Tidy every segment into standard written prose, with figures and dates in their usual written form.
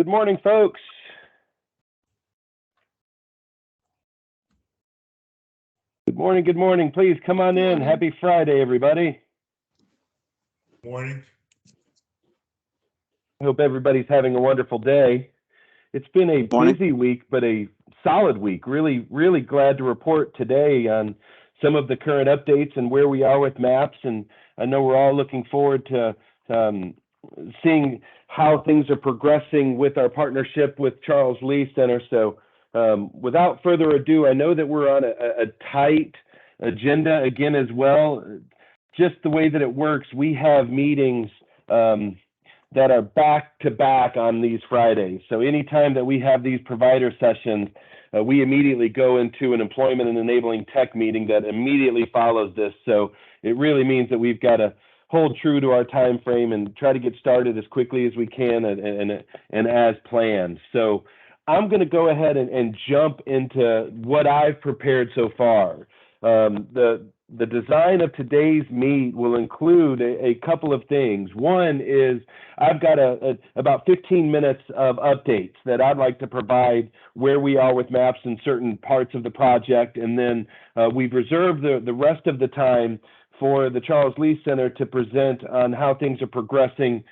Good morning, folks. Good morning, good morning. Please come on in. Happy Friday, everybody. Morning. I hope everybody's having a wonderful day. It's been a busy week, but a solid week. Really, really glad to report today on some of the current updates and where we are with MAPS. And I know we're all looking forward to seeing how things are progressing with our partnership with Charles Lee Center. So without further ado, I know that we're on a tight agenda again as well. Just the way that it works, we have meetings that are back to back on these Fridays. So anytime that we have these provider sessions, we immediately go into an employment and enabling tech meeting that immediately follows this. So it really means that we've got to hold true to our time frame and try to get started as quickly as we can and as planned. So I'm going to go ahead and jump into what I've prepared so far. The design of today's meet will include a couple of things. One is I've got about 15 minutes of updates that I'd like to provide where we are with MAPS in certain parts of the project. And then we've reserved the rest of the time for the Charles Lee Center to present on how things are progressing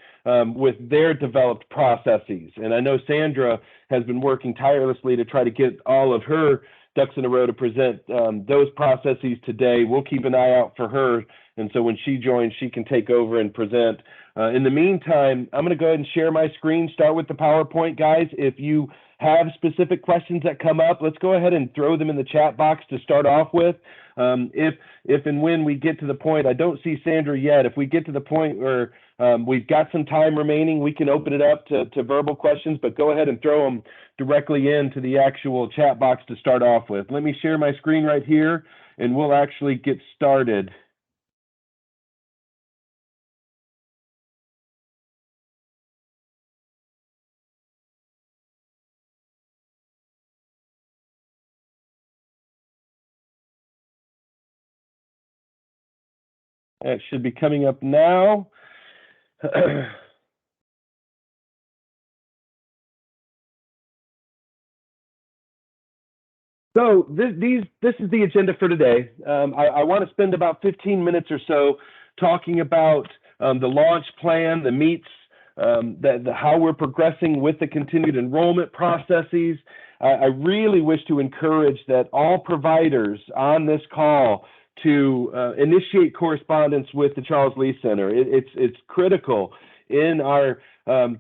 with their developed processes. And I know Sandra has been working tirelessly to try to get all of her ducks in a row to present those processes today. We'll keep an eye out for her. And so when she joins, she can take over and present. In the meantime, I'm going to go ahead and share my screen, start with the PowerPoint, guys. If you have specific questions that come up, let's go ahead and throw them in the chat box to start off with. If and when we get to the point, I don't see Sandra yet. If we get to the point where we've got some time remaining, we can open it up to verbal questions, but go ahead and throw them directly into the actual chat box to start off with. Let me share my screen right here, and we'll actually get started. It should be coming up now. So this is the agenda for today. I want to spend about 15 minutes or so talking about the launch plan, the meets, how we're progressing with the continued enrollment processes. I really wish to encourage that all providers on this call to initiate correspondence with the Charles Lee Center. It's critical in our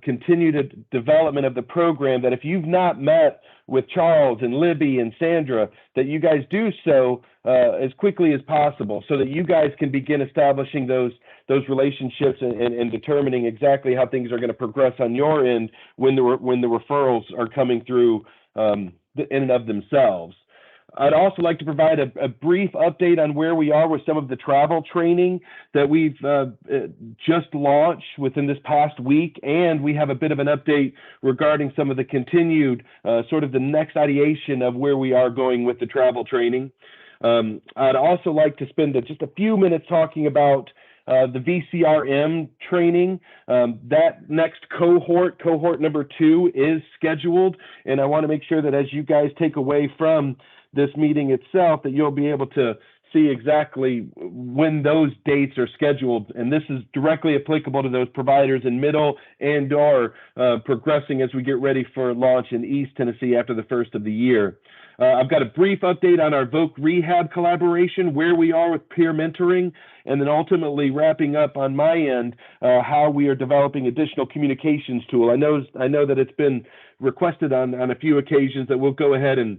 continued development of the program that if you've not met with Charles and Libby and Sandra, that you guys do so as quickly as possible so that you guys can begin establishing those relationships and determining exactly how things are going to progress on your end when the referrals are coming through in and of themselves. I'd also like to provide a brief update on where we are with some of the travel training that we've just launched within this past week, and we have a bit of an update regarding some of the continued sort of the next ideation of where we are going with the travel training. I'd also like to spend just a few minutes talking about the VCRM training. That next cohort number 2 is scheduled, and I want to make sure that as you guys take away from this meeting itself, that you'll be able to see exactly when those dates are scheduled. And this is directly applicable to those providers in Middle and or progressing as we get ready for launch in East Tennessee after the first of the year. I've got a brief update on our Voc Rehab collaboration, where we are with peer mentoring, and then ultimately wrapping up on my end how we are developing additional communications tool. I know that it's been requested on a few occasions that we'll go ahead and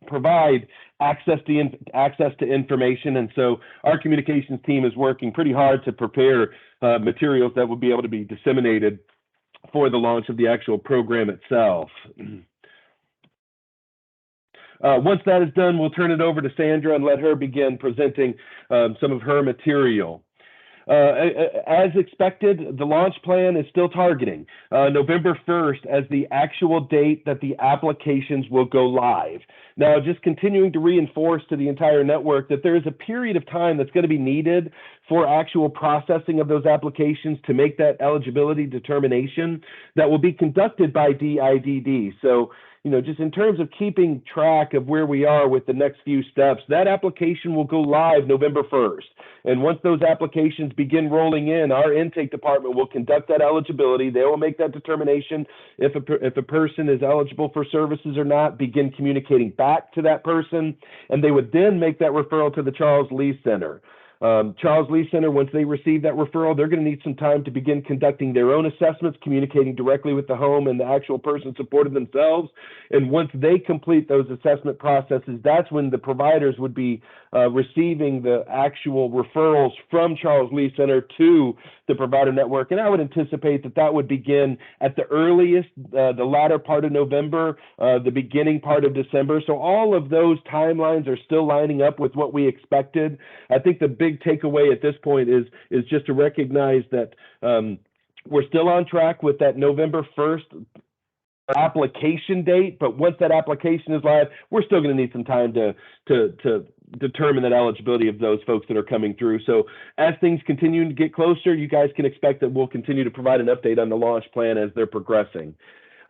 provide access to information, and so our communications team is working pretty hard to prepare materials that will be able to be disseminated for the launch of the actual program itself. Once that is done, we'll turn it over to Sandra and let her begin presenting some of her material. As expected, the launch plan is still targeting November 1st as the actual date that the applications will go live. Now, just continuing to reinforce to the entire network that there is a period of time that's going to be needed for actual processing of those applications to make that eligibility determination that will be conducted by DIDD. So, just in terms of keeping track of where we are with the next few steps, that application will go live November 1st. And once those applications begin rolling in, our intake department will conduct that eligibility. They will make that determination if a person is eligible for services or not, begin communicating back to that person, and they would then make that referral to the Charles Lee Center. Charles Lee Center, once they receive that referral, they're going to need some time to begin conducting their own assessments, communicating directly with the home and the actual person supported themselves. And once they complete those assessment processes, that's when the providers would be receiving the actual referrals from Charles Lee Center to the provider network. And I would anticipate that that would begin at the earliest, the latter part of November, the beginning part of December. So all of those timelines are still lining up with what we expected. I think the big takeaway at this point is just to recognize that we're still on track with that November 1st application date, but once that application is live, we're still going to need some time to determine that eligibility of those folks that are coming through. So as things continue to get closer, you guys can expect that we'll continue to provide an update on the launch plan as they're progressing.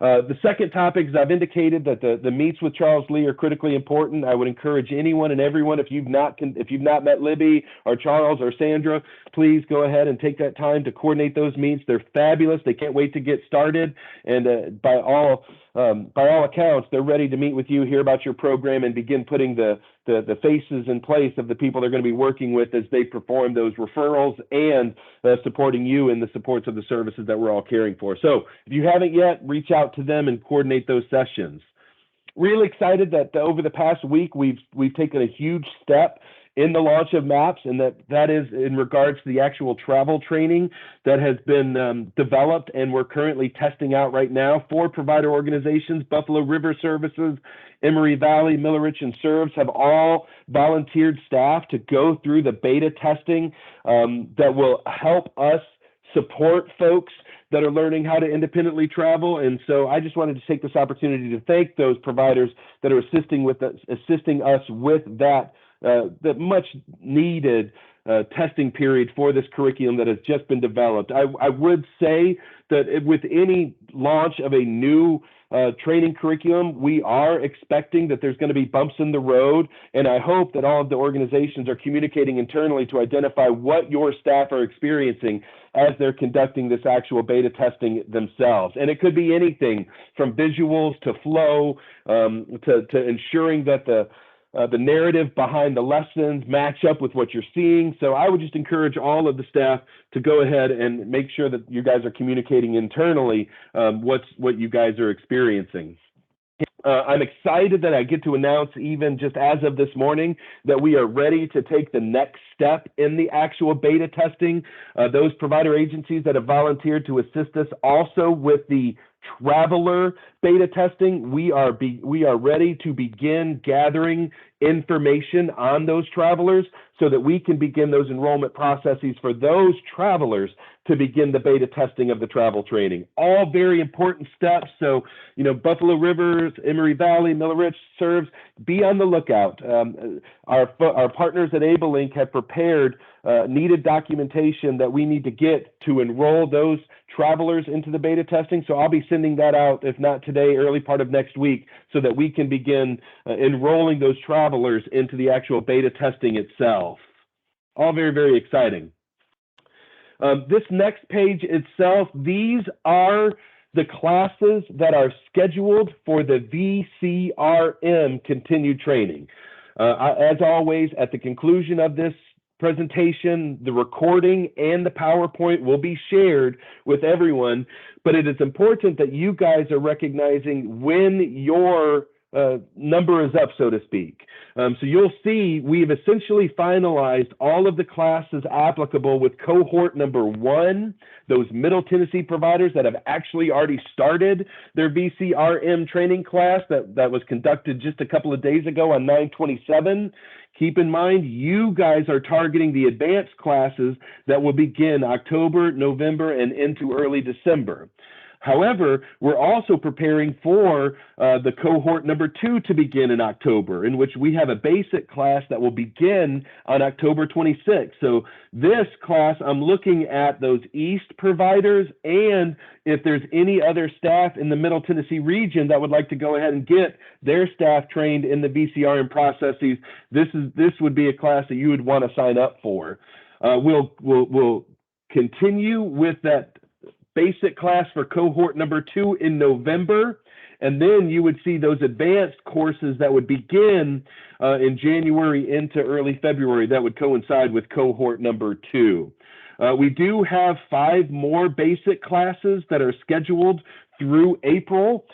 The second topic is I've indicated that the meets with Charles Lee are critically important. I would encourage anyone and everyone, if you've not met Libby or Charles or Sandra, please go ahead and take that time to coordinate those meets. They're fabulous. They can't wait to get started. And by all accounts, they're ready to meet with you, hear about your program, and begin putting the faces in place of the people they're going to be working with as they perform those referrals and supporting you in the supports of the services that we're all caring for. So if you haven't yet, reach out to them and coordinate those sessions. Really excited that over the past week, we've taken a huge step in the launch of MAPS, and that is in regards to the actual travel training that has been developed and we're currently testing out right now for provider organizations. Buffalo River Services, Emory Valley, Millerich, and Serves have all volunteered staff to go through the beta testing that will help us support folks that are learning how to independently travel. And so I just wanted to take this opportunity to thank those providers that are assisting us with that much needed testing period for this curriculum that has just been developed. I would say that with any launch of a new training curriculum, we are expecting that there's going to be bumps in the road, and I hope that all of the organizations are communicating internally to identify what your staff are experiencing as they're conducting this actual beta testing themselves. And it could be anything from visuals to flow to ensuring that the narrative behind the lessons match up with what you're seeing. So I would just encourage all of the staff to go ahead and make sure that you guys are communicating internally what you guys are experiencing. I'm excited that I get to announce, even just as of this morning, that we are ready to take the next step in the actual beta testing. Those provider agencies that have volunteered to assist us also with the traveler beta testing, we are ready to begin gathering information on those travelers so that we can begin those enrollment processes for those travelers to begin the beta testing of the travel training. All very important steps. So, Buffalo Rivers, Emory Valley, Millerich, Serves, be on the lookout. Our partners at AbleLink have prepared needed documentation that we need to get to enroll those travelers into the beta testing. So I'll be sending that out, if not today, early part of next week, so that we can begin enrolling those travelers into the actual beta testing itself. All very, very exciting. This next page itself, these are the classes that are scheduled for the VCRM continued training. As always, at the conclusion of this presentation, the recording and the PowerPoint will be shared with everyone, but it is important that you guys are recognizing when your number is up, so to speak. So you'll see we've essentially finalized all of the classes applicable with cohort number 1, those Middle Tennessee providers that have actually already started their VCRM training class that was conducted just a couple of days ago on 9/27. Keep in mind, you guys are targeting the advanced classes that will begin October, November, and into early December. However, we're also preparing for the cohort number 2 to begin in October, in which we have a basic class that will begin on October 26th. So this class, I'm looking at those East providers, and if there's any other staff in the Middle Tennessee region that would like to go ahead and get their staff trained in the VCRM processes, this would be a class that you would want to sign up for. We'll continue with that basic class for cohort number 2 in November, and then you would see those advanced courses that would begin in January into early February that would coincide with cohort number 2. We do have 5 more basic classes that are scheduled through April.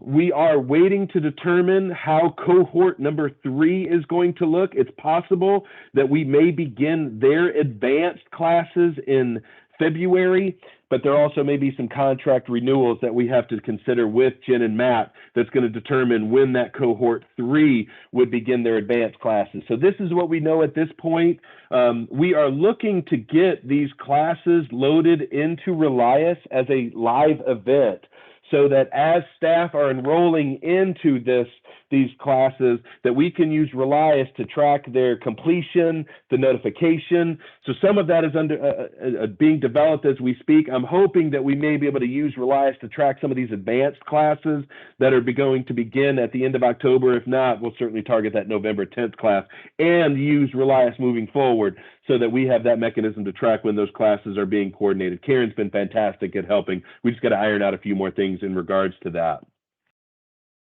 We are waiting to determine how cohort number 3 is going to look. It's possible that we may begin their advanced classes in February, but there also may be some contract renewals that we have to consider with Jen and Matt that's going to determine when that cohort 3 would begin their advanced classes. So this is what we know at this point. We are looking to get these classes loaded into Relias as a live event, so that as staff are enrolling into these classes, that we can use Relias to track their completion, the notification. So some of that is being developed as we speak. I'm hoping that we may be able to use Relias to track some of these advanced classes that are going to begin at the end of October. If not, we'll certainly target that November 10th class and use Relias moving forward, so that we have that mechanism to track when those classes are being coordinated. Karen's been fantastic at helping. We just got to iron out a few more things in regards to that.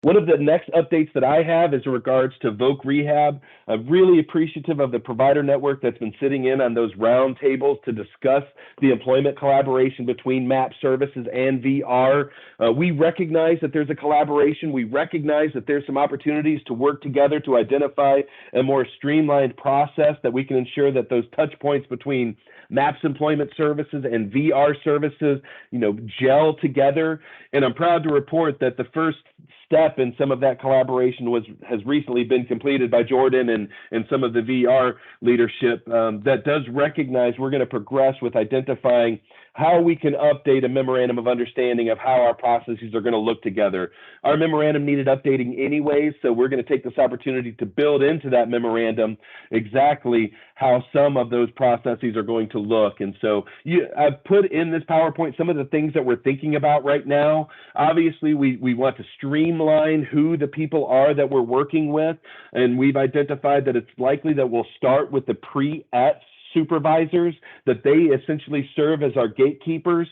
One of the next updates that I have is in regards to Voc Rehab. I'm really appreciative of the provider network that's been sitting in on those round tables to discuss the employment collaboration between MAP services and VR. We recognize that there's a collaboration. We recognize that there's some opportunities to work together to identify a more streamlined process that we can ensure that those touch points between MAPS employment services and VR services, gel together. And I'm proud to report that the first step in some of that collaboration has recently been completed by Jordan and some of the VR leadership that does recognize we're going to progress with identifying how we can update a memorandum of understanding of how our processes are going to look together. Our memorandum needed updating anyways, so we're going to take this opportunity to build into that memorandum exactly how some of those processes are going to look. And so I've put in this PowerPoint some of the things that we're thinking about right now. Obviously, we want to streamline who the people are that we're working with, and we've identified that it's likely that we'll start with the pre-ETS supervisors, that they essentially serve as our gatekeepers.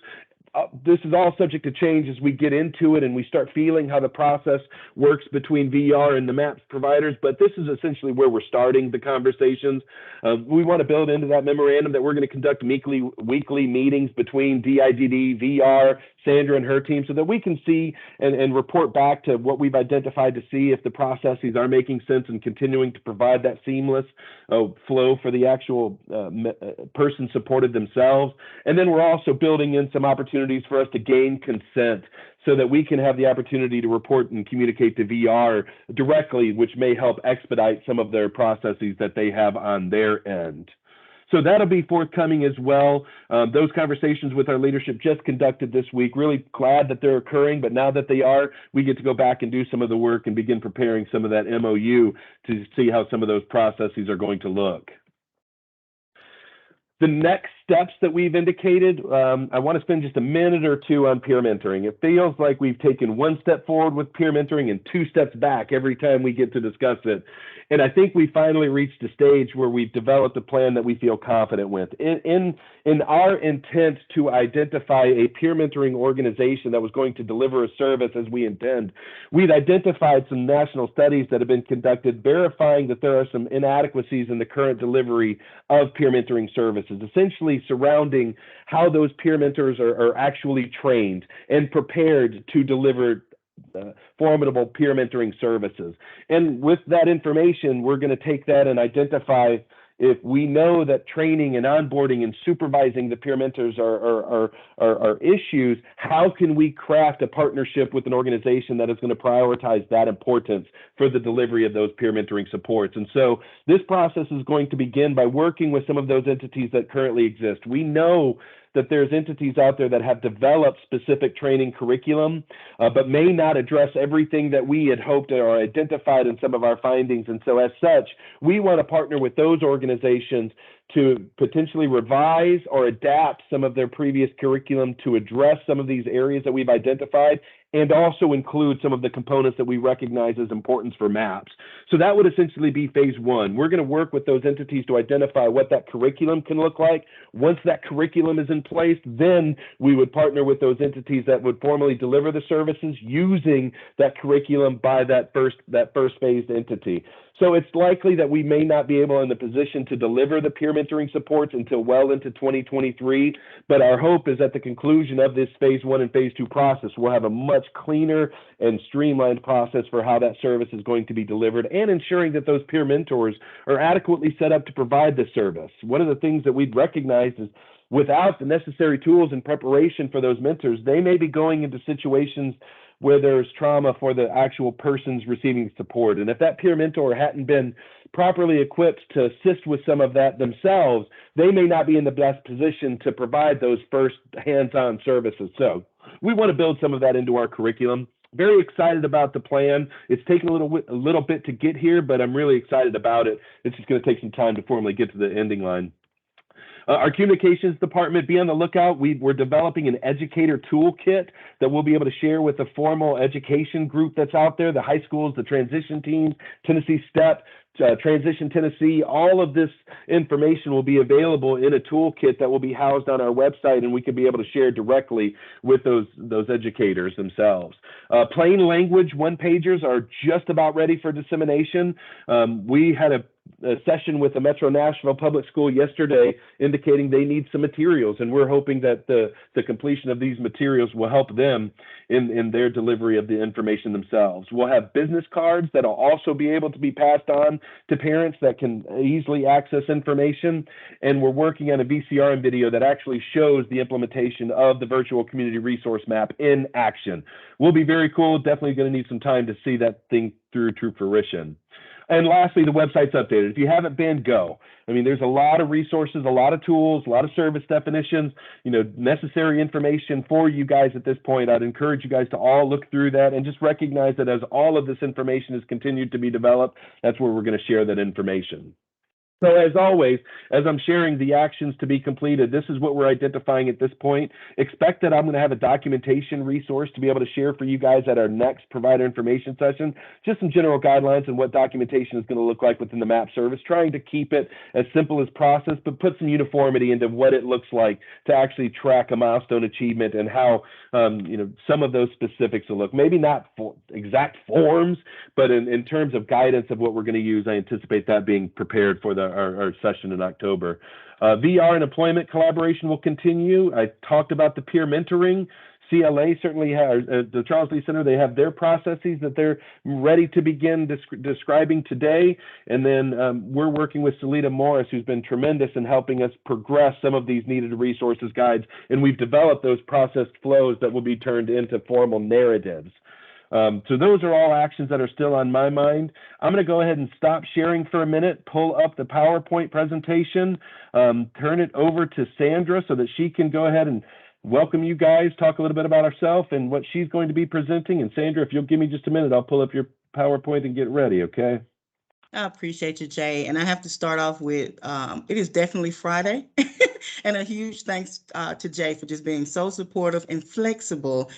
This is all subject to change as we get into it and we start feeling how the process works between VR and the MAPS providers, but this is essentially where we're starting the conversations. We want to build into that memorandum that we're going to conduct weekly meetings between DIDD, VR, Sandra and her team, so that we can see and report back to what we've identified to see if the processes are making sense and continuing to provide that seamless flow for the actual person supported themselves. And then we're also building in some opportunities for us to gain consent so that we can have the opportunity to report and communicate to VR directly, which may help expedite some of their processes that they have on their end. So that'll be forthcoming as well. Those conversations with our leadership just conducted this week. Really glad that they're occurring, but now that they are, we get to go back and do some of the work and begin preparing some of that MOU to see how some of those processes are going to look. The next steps that we've indicated, I want to spend just a minute or two on peer mentoring. It feels like we've taken one step forward with peer mentoring and 2 steps back every time we get to discuss it. And I think we finally reached a stage where we've developed a plan that we feel confident with. In our intent to identify a peer mentoring organization that was going to deliver a service as we intend, we've identified some national studies that have been conducted verifying that there are some inadequacies in the current delivery of peer mentoring services, essentially surrounding how those peer mentors are actually trained and prepared to deliver formidable peer mentoring services. And with that information, we're going to take that and identify if we know that training and onboarding and supervising the peer mentors are issues, how can we craft a partnership with an organization that is going to prioritize that importance for the delivery of those peer mentoring supports? And so this process is going to begin by working with some of those entities that currently exist. We know that there's entities out there that have developed specific training curriculum, but may not address everything that we had hoped or identified in some of our findings. And so as such, we want to partner with those organizations to potentially revise or adapt some of their previous curriculum to address some of these areas that we've identified, and also include some of the components that we recognize as importance for MAPS. So that would essentially be phase one. We're going to work with those entities to identify what that curriculum can look like. Once that curriculum is in place, then we would partner with those entities that would formally deliver the services using that curriculum by that first phased entity. So it's likely that we may not be able in the position to deliver the peer mentoring supports until well into 2023, but our hope is at the conclusion of this phase one and phase two process, we'll have a much cleaner and streamlined process for how that service is going to be delivered, and ensuring that those peer mentors are adequately set up to provide the service. One of the things that we'd recognize is without the necessary tools and preparation for those mentors, they may be going into situations where there's trauma for the actual persons receiving support. And if that peer mentor hadn't been properly equipped to assist with some of that themselves, they may not be in the best position to provide those first hands-on services. So we want to build some of that into our curriculum. Very excited about the plan. It's taken a little bit to get here, but I'm really excited about it. It's just going to take some time to formally get to the ending line. Our communications department, be on the lookout. We're developing an educator toolkit that we'll be able to share with the formal education group that's out there, the high schools, the transition teams, Tennessee STEP, Transition Tennessee. All of this information will be available in a toolkit that will be housed on our website, and we can be able to share directly with those educators themselves. Plain language one-pagers are just about ready for dissemination. We had a session with the Metro Nashville Public School yesterday indicating they need some materials, and we're hoping that the completion of these materials will help them in their delivery of the information themselves. We'll have business cards that will also be able to be passed on to parents that can easily access information, and we're working on a VCR video that actually shows the implementation of the virtual community resource map in action. Will be very cool. Definitely going to need some time to see that thing through to fruition. And lastly, the website's updated. If you haven't been, go. I mean, there's a lot of resources, a lot of tools, a lot of service definitions, necessary information for you guys at this point. I'd encourage you guys to all look through that and just recognize that as all of this information has continued to be developed, that's where we're going to share that information. So as always, as I'm sharing the actions to be completed, this is what we're identifying at this point. Expect that I'm going to have a documentation resource to be able to share for you guys at our next provider information session. Just some general guidelines on what documentation is going to look like within the MAP service, trying to keep it as simple as process, but put some uniformity into what it looks like to actually track a milestone achievement and how some of those specifics will look. Maybe not for exact forms, but in terms of guidance of what we're going to use, I anticipate that being prepared for our session in October. VR and employment collaboration will continue. I talked about the peer mentoring. CLA certainly has, the Charles Lee Center, they have their processes that they're ready to begin describing today. And then we're working with Salita Morris, who's been tremendous in helping us progress some of these needed resources guides. And we've developed those processed flows that will be turned into formal narratives. So those are all actions that are still on my mind. I'm going to go ahead and stop sharing for a minute, pull up the PowerPoint presentation, turn it over to Sandra so that she can go ahead and welcome you guys, talk a little bit about herself and what she's going to be presenting. And Sandra, if you'll give me just a minute, I'll pull up your PowerPoint and get ready, okay? I appreciate you, Jay. And I have to start off with, it is definitely Friday. And a huge thanks to Jay for just being so supportive and flexible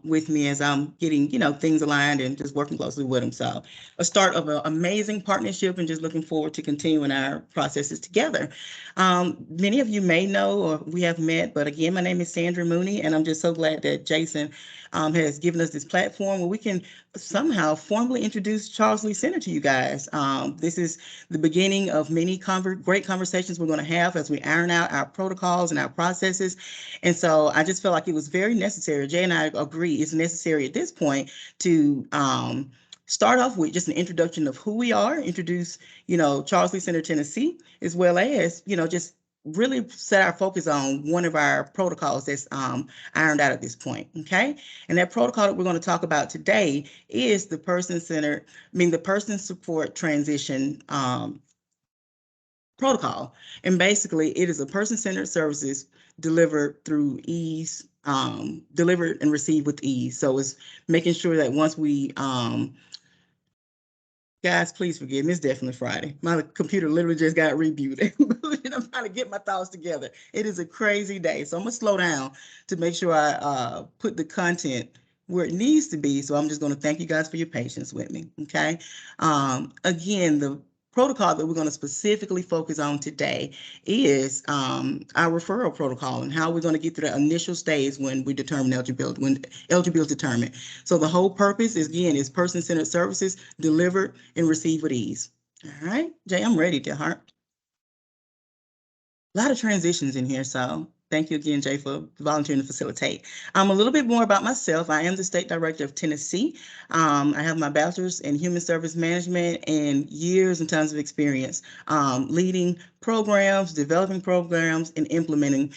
with me as I'm getting, things aligned and just working closely with him. So a start of an amazing partnership and just looking forward to continuing our processes together. Many of you may know or we have met, but again, my name is Sandra Mooney, and I'm just so glad that Jason has given us this platform where we can somehow formally introduce Charles Lee Center to you guys. This is the beginning of many great conversations we're going to have as we iron out our protocols and our processes. And so I just felt like it was very necessary. Jay and I agree it's necessary at this point to start off with just an introduction of who we are, introduce, Charles Lee Center, Tennessee, as well as, just really set our focus on one of our protocols that's ironed out at this point, okay? And that protocol that we're going to talk about today is the person-centered, the person support transition protocol. And basically, it is a person-centered services delivered through ease, delivered and received with ease. So it's making sure that once we, guys, please forgive me. It's definitely Friday. My computer literally just got rebooted. I'm trying to get my thoughts together. It is a crazy day. So I'm going to slow down to make sure I put the content where it needs to be. So I'm just going to thank you guys for your patience with me. Okay. Again, the protocol that we're going to specifically focus on today is our referral protocol and how we're going to get through the initial stage when we determine eligibility, when eligibility is determined. So the whole purpose is, again, is person-centered services delivered and received with ease. All right, Jay, I'm ready, dear heart. A lot of transitions in here, so thank you again, Jay, for volunteering to facilitate. A little bit more about myself. I am the State Director of Tennessee. I have my bachelor's in Human Service Management and years and tons of experience leading programs, developing programs, and implementing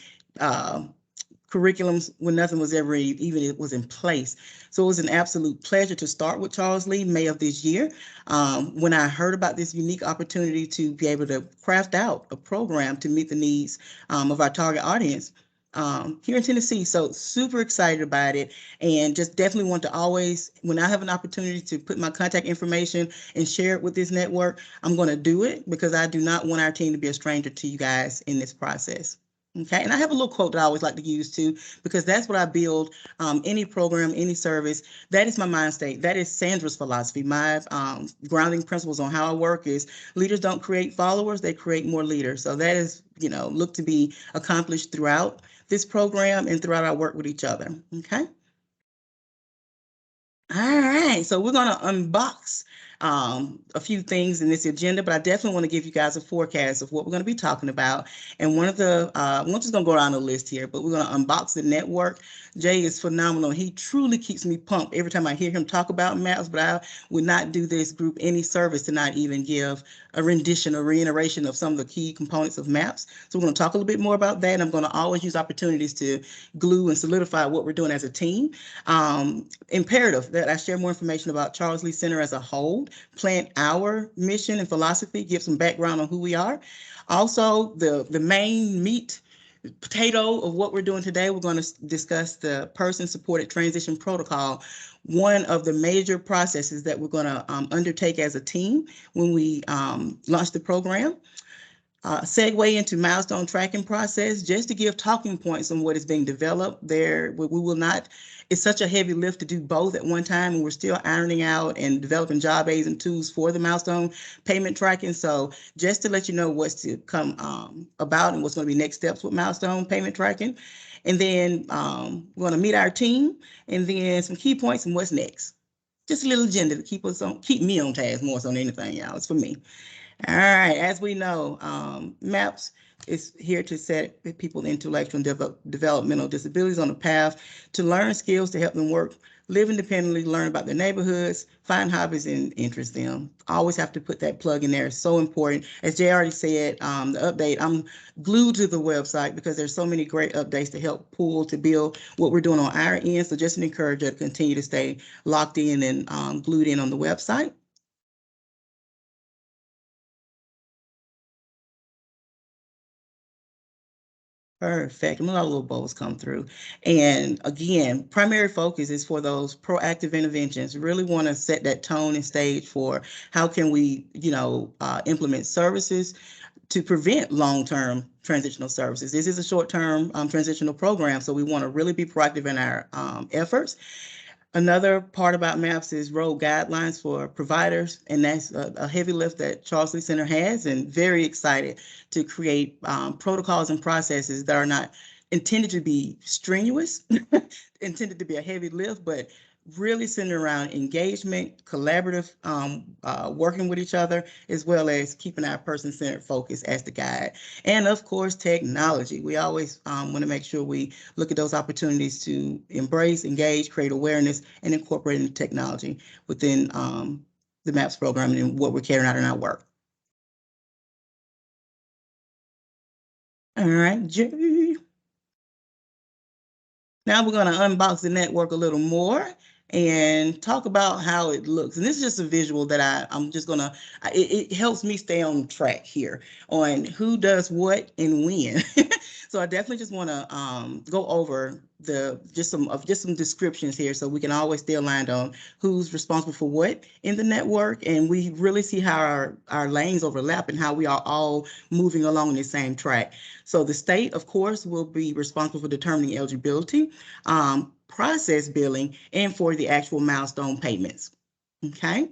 curriculums when nothing was ever even it was in place. So it was an absolute pleasure to start with Charles Lee May of this year. When I heard about this unique opportunity to be able to craft out a program to meet the needs of our target audience here in Tennessee. So super excited about it, and just definitely want to always, when I have an opportunity to put my contact information and share it with this network, I'm going to do it because I do not want our team to be a stranger to you guys in this process. Okay, and I have a little quote that I always like to use too, because that's what I build any program, any service. That is my mind state. That is Sandra's philosophy. My grounding principles on how I work is leaders don't create followers, they create more leaders. So that is, look to be accomplished throughout this program and throughout our work with each other. Okay. All right, so we're going to unbox a few things in this agenda, but I definitely want to give you guys a forecast of what we're going to be talking about. And one of the, we're just going to go down the list here, but we're going to unbox the network. Jay is phenomenal. He truly keeps me pumped every time I hear him talk about maps, but I would not do this group any service to not even give a rendition or reiteration of some of the key components of maps. So we're going to talk a little bit more about that. And I'm going to always use opportunities to glue and solidify what we're doing as a team. Imperative that I share more information about Charles Lee Center as a whole, plan our mission and philosophy, give some background on who we are. Also, the main meat potato of what we're doing today, we're going to discuss the person-supported transition protocol, one of the major processes that we're going to undertake as a team when we launch the program. Segue into milestone tracking process, just to give talking points on what is being developed there. We will not, it's such a heavy lift to do both at one time, and we're still ironing out and developing job aids and tools for the milestone payment tracking. So just to let you know what's to come about and what's going to be next steps with milestone payment tracking. And then we're going to meet our team, and then some key points and what's next. Just a little agenda to keep me on task more so than anything, y'all. It's for me. All right, as we know, MAPS is here to set people with intellectual and developmental disabilities on a path to learn skills to help them work, live independently, learn about their neighborhoods, find hobbies and interest them. Always have to put that plug in there. It's so important. As Jay already said, the update, I'm glued to the website because there's so many great updates to help pull to build what we're doing on our end. So just encourage you to continue to stay locked in and glued in on the website. Perfect. I'm gonna let little bubbles come through. And again, primary focus is for those proactive interventions. Really want to set that tone and stage for how can we, implement services to prevent long-term transitional services. This is a short-term transitional program, so we want to really be proactive in our efforts. Another part about MAPS is road guidelines for providers, and that's a heavy lift that Charles Lee Center has, and very excited to create protocols and processes that are not intended to be strenuous, intended to be a heavy lift, but really centered around engagement, collaborative, working with each other, as well as keeping our person-centered focus as the guide. And of course, technology. We always want to make sure we look at those opportunities to embrace, engage, create awareness, and incorporate technology within the MAPS program and what we're carrying out in our work. All right, Jay. Now we're going to unbox the network a little more and talk about how it looks. And this is just a visual that I'm just gonna, it helps me stay on track here on who does what and when. So I definitely just want to go over just some descriptions here so we can always stay aligned on who's responsible for what in the network, and we really see how our lanes overlap and how we are all moving along the same track. So the state, of course, will be responsible for determining eligibility, process billing, and for the actual milestone payments. Okay.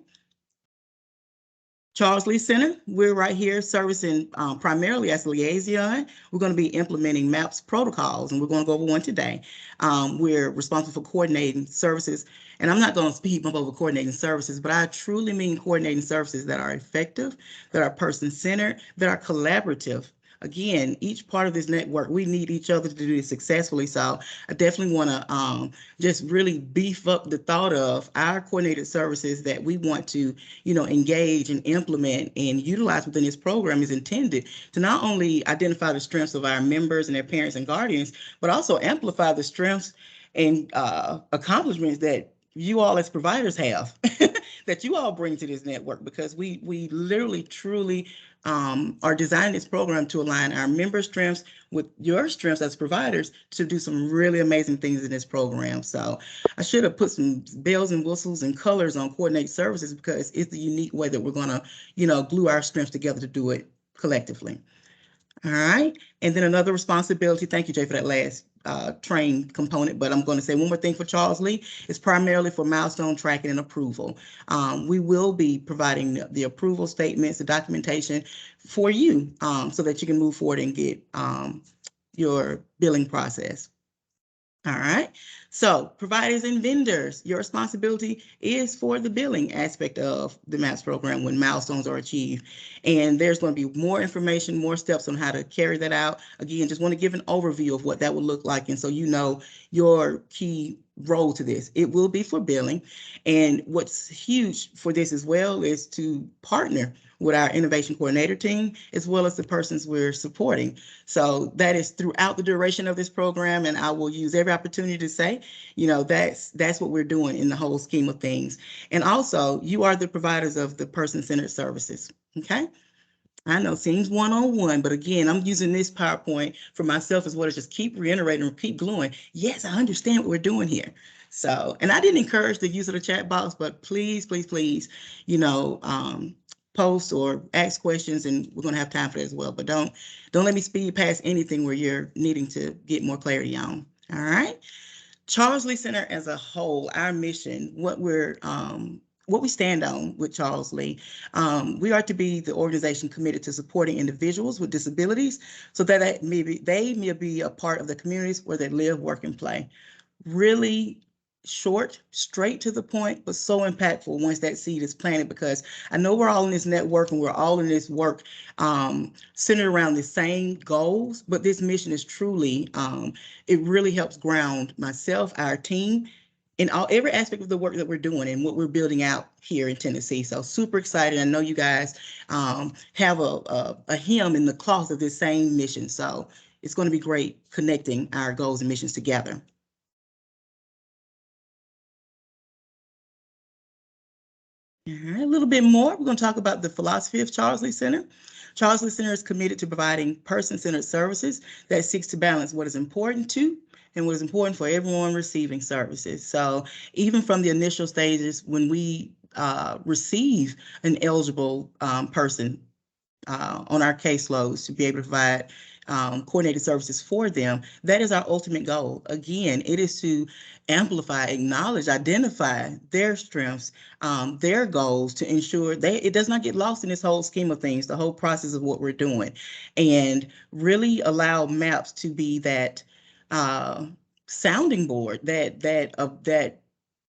Charles Lee Center, we're right here servicing primarily as a liaison. We're going to be implementing MAPS protocols, and we're going to go over one today. We're responsible for coordinating services, and I'm not going to speed bump over coordinating services, but I truly mean coordinating services that are effective, that are person-centered, that are collaborative. Again, each part of this network, we need each other to do this successfully. So I definitely want to just really beef up the thought of our coordinated services that we want to, engage and implement and utilize within this program is intended to not only identify the strengths of our members and their parents and guardians, but also amplify the strengths and accomplishments that you all as providers have that you all bring to this network, because we literally truly are designing this program to align our member strengths with your strengths as providers to do some really amazing things in this program. So I should have put some bells and whistles and colors on coordinate services, because it's the unique way that we're going to, glue our strengths together to do it collectively. All right. And then another responsibility, thank you, Jay, for that last train component, but I'm going to say one more thing for Charles Lee. It's primarily for milestone tracking and approval. We will be providing the approval statements, the documentation for you so that you can move forward and get your billing process. All right. So providers and vendors, your responsibility is for the billing aspect of the MAPS program when milestones are achieved. And there's going to be more information, more steps on how to carry that out. Again, just want to give an overview of what that would look like. And so you know your key role to this. It will be for billing. And what's huge for this as well is to partner with our innovation coordinator team, as well as the persons we're supporting. So that is throughout the duration of this program, and I will use every opportunity to say, that's what we're doing in the whole scheme of things. And also, you are the providers of the person-centered services, okay? I know seems one-on-one, but again, I'm using this PowerPoint for myself as well as just keep reiterating and keep gluing. Yes, I understand what we're doing here. So, and I didn't encourage the use of the chat box, but please, please, please, post or ask questions, and we're going to have time for that as well. But don't let me speed past anything where you're needing to get more clarity on. All right. Charles Lee Center as a whole, our mission, what we stand on with Charles Lee, we are to be the organization committed to supporting individuals with disabilities so that they may be a part of the communities where they live, work, and play. Really short, straight to the point, but so impactful once that seed is planted, because I know we're all in this network and we're all in this work centered around the same goals, but this mission is truly, it really helps ground myself, our team, in every aspect of the work that we're doing and what we're building out here in Tennessee. So super excited. I know you guys have a hem in the cloth of this same mission. So it's going to be great connecting our goals and missions together. All right, a little bit more. We're going to talk about the philosophy of Charles Lee Center. Charles Lee Center is committed to providing person-centered services that seeks to balance what is important to and what is important for everyone receiving services. So even from the initial stages, when we receive an eligible person on our caseloads to be able to provide coordinated services for them, that is our ultimate goal. Again, it is to amplify, acknowledge, identify their strengths, their goals, to ensure it does not get lost in this whole scheme of things, the whole process of what we're doing, and really allow MAPS to be that sounding board, that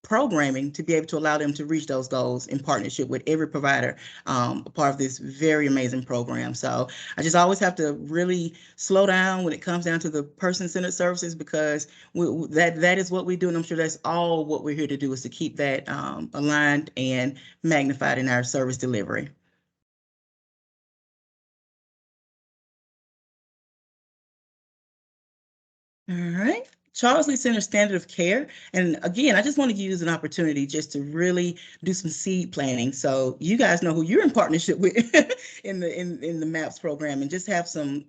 programming to be able to allow them to reach those goals in partnership with every provider, a part of this very amazing program. So I just always have to really slow down when it comes down to the person-centered services, because that is what we do, and I'm sure that's all what we're here to do, is to keep that aligned and magnified in our service delivery. All right. Charles Lee Center Standard of Care. And again, I just want to use an opportunity just to really do some seed planning. So you guys know who you're in partnership with in the MAPS program, and just have some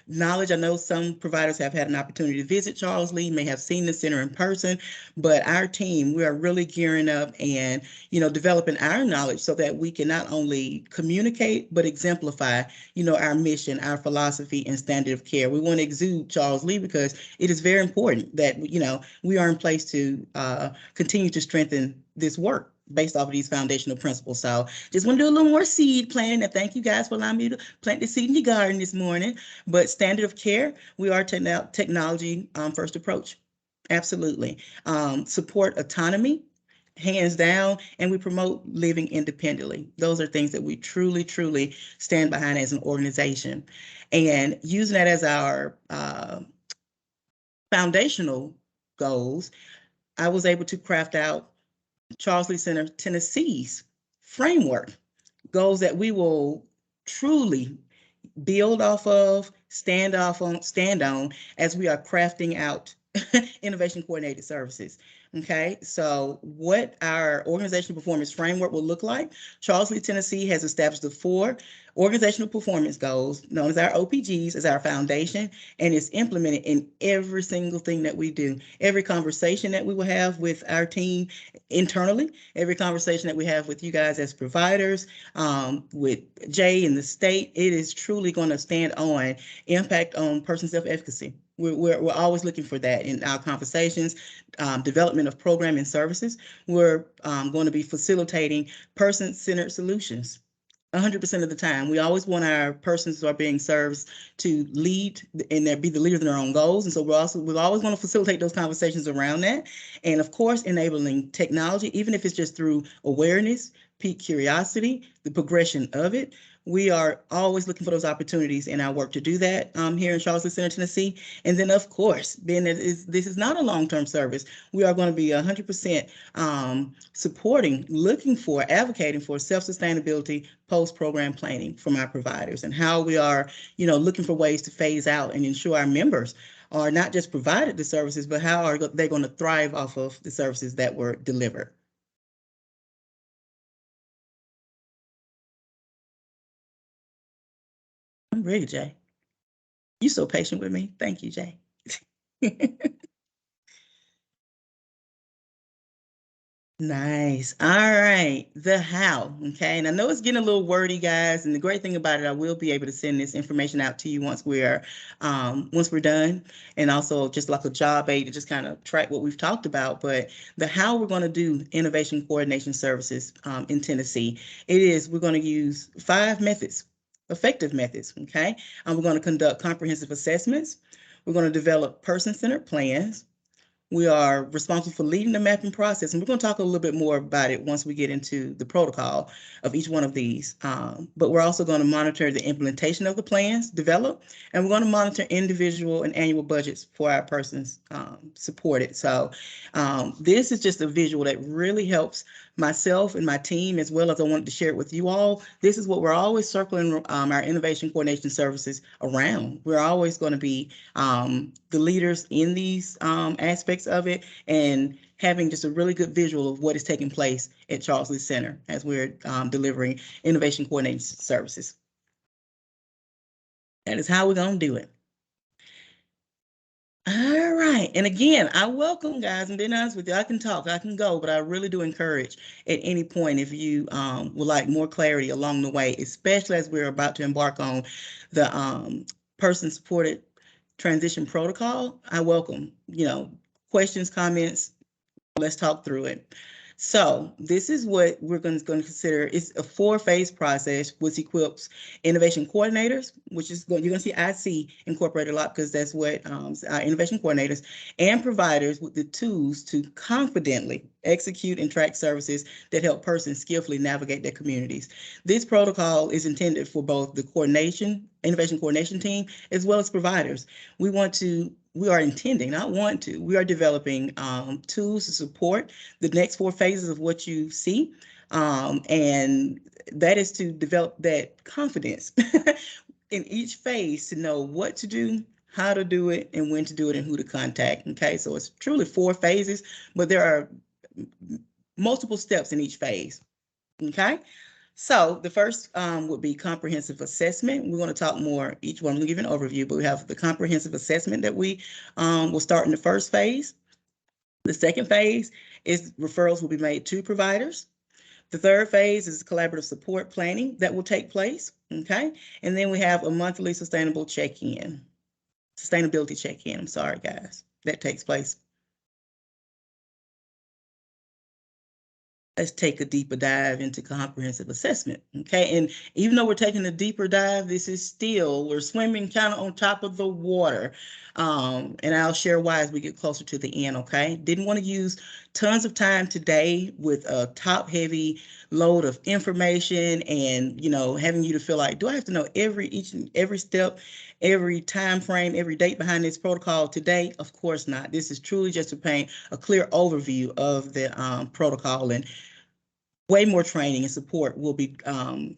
knowledge. I know some providers have had an opportunity to visit Charles Lee, may have seen the center in person, but our team, we are really gearing up and, developing our knowledge so that we can not only communicate, but exemplify, our mission, our philosophy, and standard of care. We want to exude Charles Lee because it is very important that, we are in place to continue to strengthen this work based off of these foundational principles. So just want to do a little more seed planting, and thank you guys for allowing me to plant the seed in your garden this morning. But standard of care, we are technology first approach. Absolutely. Support autonomy, hands down, and we promote living independently. Those are things that we truly, truly stand behind as an organization. And using that as our foundational goals, I was able to craft out Charles Lee Center Tennessee's framework, goals that we will truly build off of, stand on as we are crafting out innovation coordinated services. Okay, so what our organizational performance framework will look like, Charles Lee Tennessee has established the 4 organizational performance goals, known as our OPGs, as our foundation, and it's implemented in every single thing that we do. Every conversation that we will have with our team internally, every conversation that we have with you guys as providers, with Jay and the state, it is truly going to stand on impact on person self-efficacy. We're always looking for that in our conversations, development of program and services. We're going to be facilitating person-centered solutions 100% of the time. We always want our persons who are being served to lead and be the leaders in their own goals. And so we always want to facilitate those conversations around that. And of course, enabling technology, even if it's just through awareness, pique curiosity, the progression of it. We are always looking for those opportunities in our work to do that here in Charles Lee Center, Tennessee. And then, of course, being that this is not a long-term service, we are going to be 100% supporting, looking for, advocating for self-sustainability post-program planning from our providers, and how we are, looking for ways to phase out and ensure our members are not just provided the services, but how are they going to thrive off of the services that were delivered. I'm ready, Jay. You're so patient with me. Thank you, Jay. Nice. All right. The how. Okay. And I know it's getting a little wordy, guys. And the great thing about it, I will be able to send this information out to you once we're done. And also just like a job aid to just kind of track what we've talked about. But the how we're going to do innovation coordination services in Tennessee, we're going to use 5 methods, effective methods. Okay. And we're going to conduct comprehensive assessments. We're going to develop person-centered plans. We are responsible for leading the mapping process, and we're going to talk a little bit more about it once we get into the protocol of each one of these. But we're also going to monitor the implementation of the plans developed, and we're going to monitor individual and annual budgets for our persons supported. So this is just a visual that really helps myself and my team, as well as I wanted to share it with you all. This is what we're always circling our innovation coordination services around. We're always going to be the leaders in these aspects of it, and having just a really good visual of what is taking place at Charles Lee Center as we're delivering innovation coordination services. That is how we're going to do it. All right. And again, I welcome, guys, and being honest with you, I can talk, I can go, but I really do encourage at any point, if you would like more clarity along the way, especially as we're about to embark on the person-supported transition protocol, I welcome, questions, comments. Let's talk through it. So this is what we're going to consider. It's a 4-phase process, which equips innovation coordinators, which is you're going to see IC incorporated a lot because that's what our innovation coordinators and providers with the tools to confidently execute and track services that help persons skillfully navigate their communities. This protocol is intended for both the innovation coordination team, as well as providers. We are developing tools to support the next 4 phases of what you see. And that is to develop that confidence in each phase to know what to do, how to do it, and when to do it, and who to contact. Okay, so it's truly 4 phases, but there are multiple steps in each phase. Okay, so the first would be comprehensive assessment. We're going to talk more each one. I'm going to give an overview, but we have the comprehensive assessment that we will start in the first phase. The second phase is referrals will be made to providers. The third phase is collaborative support planning that will take place. Okay, and then we have a monthly sustainability check-in. I'm sorry, guys, that takes place. Let's take a deeper dive into comprehensive assessment. Okay, and even though we're taking a deeper dive, this is still, we're swimming kind of on top of the water. And I'll share why as we get closer to the end. Okay, didn't want to use tons of time today with a top heavy load of information and, you know, having you to feel like, do I have to know each and every step, every time frame, every date behind this protocol today? Of course not. This is truly just to paint a clear overview of the protocol, and way more training and support will be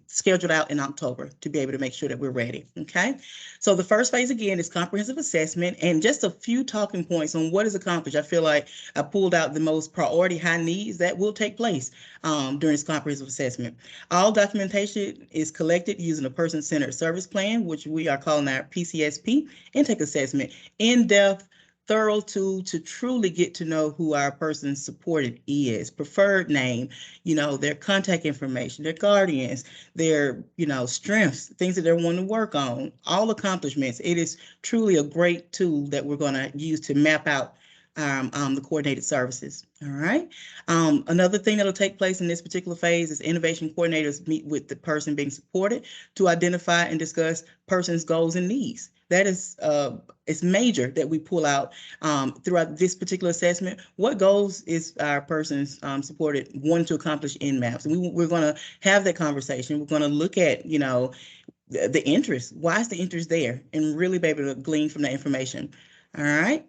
scheduled out in October to be able to make sure that we're ready. Okay, so the first phase again is comprehensive assessment, and just a few talking points on what is accomplished. I feel like I pulled out the most priority high needs that will take place during this comprehensive assessment. All documentation is collected using a person-centered service plan, which we are calling our PCSP intake assessment, in-depth, thorough tool to truly get to know who our person supported is, preferred name, you know, their contact information, their guardians, their, you know, strengths, things that they're wanting to work on, all accomplishments. It is truly a great tool that we're going to use to map out the coordinated services. All right. Another thing that'll take place in this particular phase is innovation coordinators meet with the person being supported to identify and discuss person's goals and needs. That is, it's major that we pull out throughout this particular assessment. What goals is our person's supported wanting to accomplish in MAPS? And we're going to have that conversation. We're going to look at, you know, the interest. Why is the interest there? And really be able to glean from that information. All right.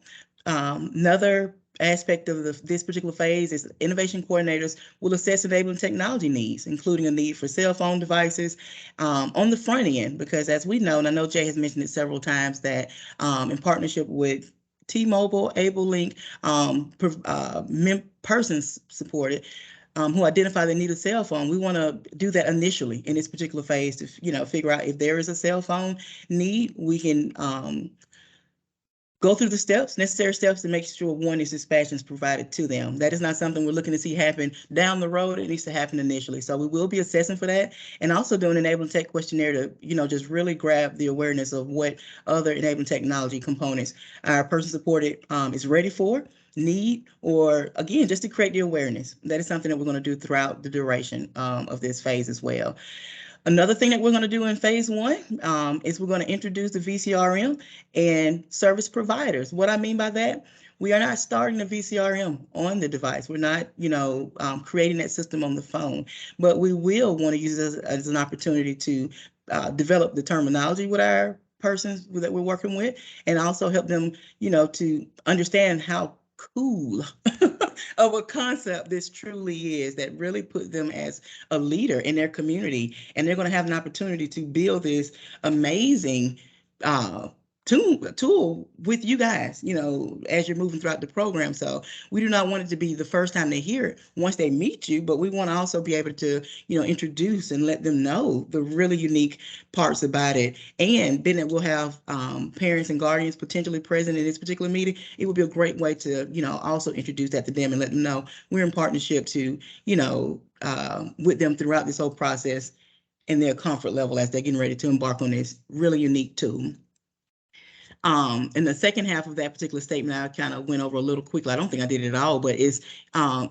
Another aspect of this particular phase is innovation coordinators will assess enabling technology needs, including a need for cell phone devices on the front end, because as we know, and I know Jay has mentioned it several times, that in partnership with T-Mobile, AbleLink, persons supported, who identify they need a cell phone. We want to do that initially in this particular phase to, you know, figure out if there is a cell phone need. We can go through the necessary steps to make sure one is dispatch is provided to them. That is not something we're looking to see happen down the road. It needs to happen initially. So we will be assessing for that, and also doing an enabling tech questionnaire to, you know, just really grab the awareness of what other enabling technology components our person supported is ready for, need, or again, just to create the awareness. That is something that we're going to do throughout the duration of this phase as well. Another thing that we're going to do in phase 1 is we're going to introduce the VCRM and service providers. What I mean by that, we are not starting the VCRM on the device. We're not, you know, creating that system on the phone, but we will want to use it as an opportunity to develop the terminology with our persons that we're working with, and also help them, you know, to understand how cool of a concept this truly is, that really put them as a leader in their community. And they're going to have an opportunity to build this amazing tool with you guys, you know, as you're moving throughout the program. So we do not want it to be the first time they hear it once they meet you, but we want to also be able to, you know, introduce and let them know the really unique parts about it. And then it will have parents and guardians potentially present in this particular meeting. It would be a great way to, you know, also introduce that to them and let them know we're in partnership to, you know, with them throughout this whole process and their comfort level as they're getting ready to embark on this really unique tool. In the second half of that particular statement, I kind of went over a little quickly. I don't think I did it at all, but it's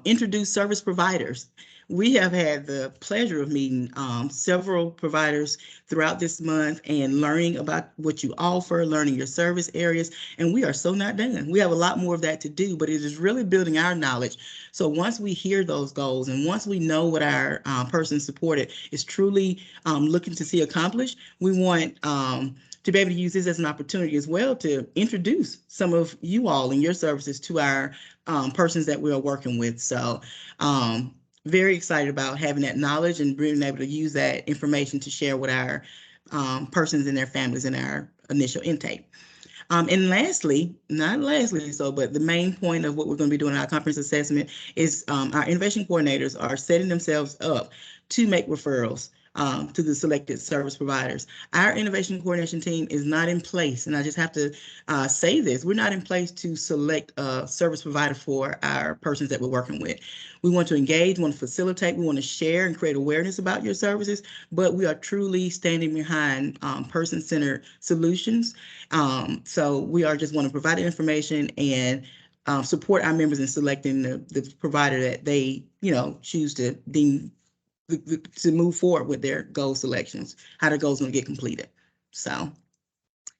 introduce service providers. We have had the pleasure of meeting several providers throughout this month and learning about what you offer, learning your service areas, and we are so not done. We have a lot more of that to do, but it is really building our knowledge. So once we hear those goals and once we know what our person supported is truly looking to see accomplished, we want to be able to use this as an opportunity as well to introduce some of you all and your services to our persons that we are working with. So very excited about having that knowledge and being able to use that information to share with our persons and their families in our initial intake. And lastly, not lastly, but the main point of what we're going to be doing in our comprehensive assessment is our innovation coordinators are setting themselves up to make referrals to the selected service providers. Our innovation coordination team is not in place, and I just have to say this, we're not in place to select a service provider for our persons that we're working with. We want to engage, we want to facilitate, we want to share and create awareness about your services, but we are truly standing behind person-centered solutions. So we are just want to provide information and support our members in selecting the provider that they, choose to deem to move forward with their goal selections, how the goal is going to get completed. So